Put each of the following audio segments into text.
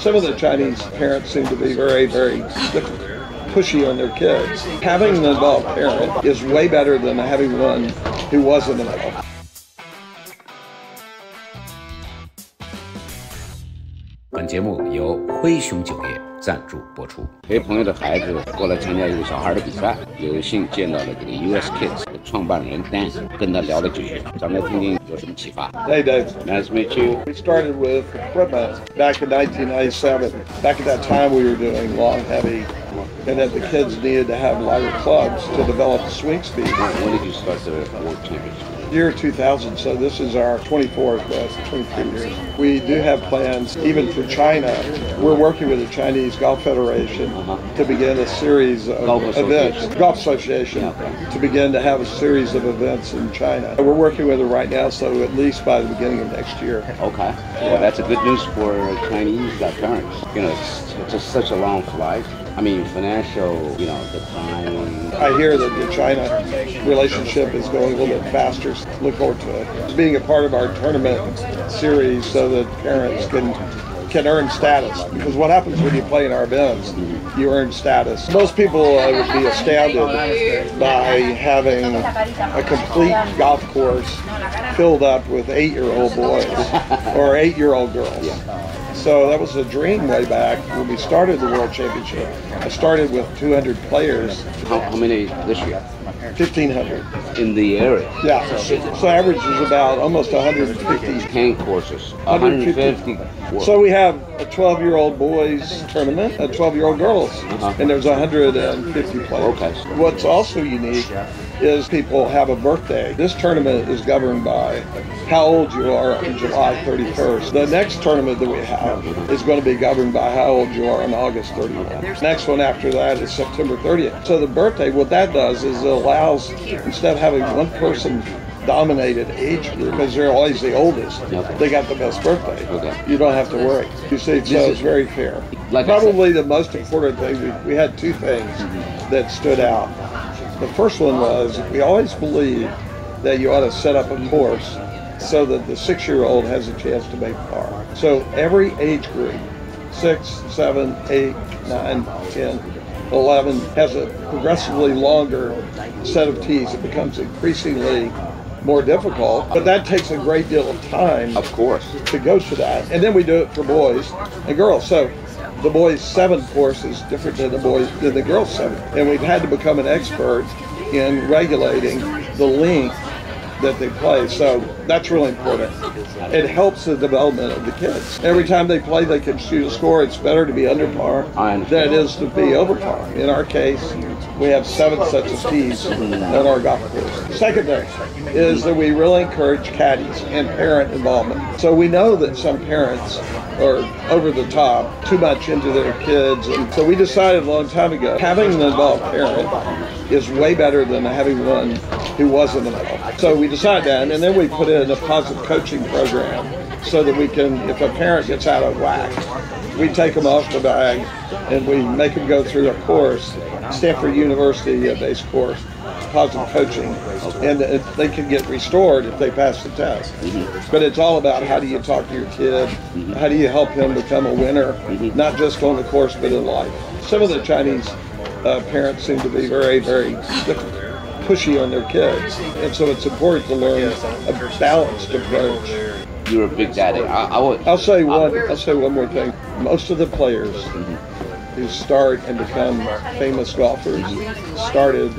Some of the Chinese parents seem to be very, very pushy on their kids. Having an involved parent is way better than having one who wasn't involved. 本节目由灰熊酒业赞助播出。陪朋友的孩子过来参加一个小孩的比赛，有幸见到了这个 US Kids 的创办人 Dan， 跟他聊了几句，咱们来听听有什么启发。Hey Dave. Nice to meet you. We started with equipment back in 1997. Back at that time we were doing long, heavy, and that the kids needed to have lighter clubs to develop swing speed. When did you start the World Championship? Year 2000, so this is our 24th, 23 years. We do have plans, even for China. We're working with the Chinese Golf Federation to begin a series of events, Golf Association, to begin to have a series of events in China. We're working with it right now, so at least by the beginning of next year. Okay. Well, that's a good news for Chinese parents. You know, it's just such a long flight. I mean, financial, the time. I hear that the China relationship is going a little bit faster. Look forward to it. Being a part of our tournament series so that parents can earn status. Because what happens when you play in our events, you earn status. Most people would be astounded by having a complete golf course filled up with 8-year-old boys or 8-year-old girls. So that was a dream way back when we started the World Championship. I started with 200 players. How many this year? 1,500. In the area? Yeah. So average is about almost 150. 10 courses. 150. So we have a 12-year-old boys tournament, a 12-year-old girls, and there's 150 players. Okay. What's also unique is people have a birthday. This tournament is governed by how old you are on July 31st. The next tournament that we have is going to be governed by how old you are on August 31st. Next one after that is September 30th. So the birthday, what that does is it allows, instead of having one person dominated age group, because they're always the oldest, they got the best birthday. You don't have to worry. You see, so it's very fair. Probably the most important thing, we had two things that stood out. The first one was we always believe that you ought to set up a course so that the 6-year-old has a chance to make par. So every age group, 6, 7, 8, 9, 10, 11, has a progressively longer set of tees. It becomes increasingly more difficult, but that takes a great deal of time, of course, to go to that. And then we do it for boys and girls. So the boys' 7 course is different than the girls' 7, and we've had to become an expert in regulating the length that they play. So that's really important. It helps the development of the kids. Every time they play, they can shoot a score. It's better to be under par than it is to be over par. In our case, we have 7 sets of tees on our golf course. Second thing is that we really encourage caddies and parent involvement. So we know that some parents are over the top, too much into their kids. And so we decided a long time ago, having an involved parent is way better than having one who wasn't involved. So we decided that, and then we put in a positive coaching program so that we can, if a parent gets out of whack, we take them off the bag and we make them go through a course, Stanford University-based course, positive coaching, and they can get restored if they pass the test. But it's all about how do you talk to your kid, how do you help him become a winner, not just on the course but in life. Some of the Chinese parents seem to be very, very pushy on their kids, and so it's important to learn a balanced approach. You're a big daddy. I'll say one more thing. Most of the players who start and become famous golfers started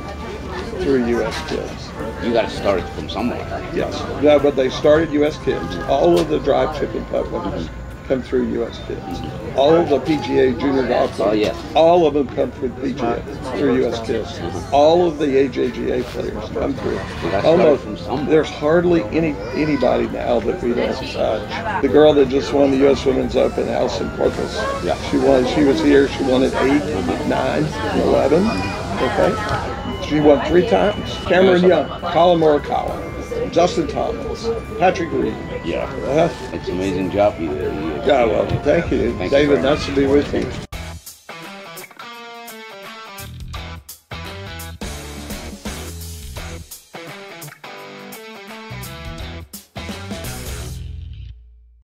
through US Kids. You got to start it from somewhere. Yes. No, but they started US Kids. All of the drive, chip, and putt winners come through US Kids. All of the PGA junior golf players, all of them come through PGA, through US Kids. All of the AJGA players come through. Almost, there's hardly anybody now that we don't touch. The girl that just won the US Women's Open, Allison Corpus, she was here, she won at 8, 9, 11, okay? She won 3 times. Cameron Young, Colin Morikawa, Justin Thomas, Patrick Reed. It's an amazing job you do. Yeah, well, thank you. David, nice to be with you.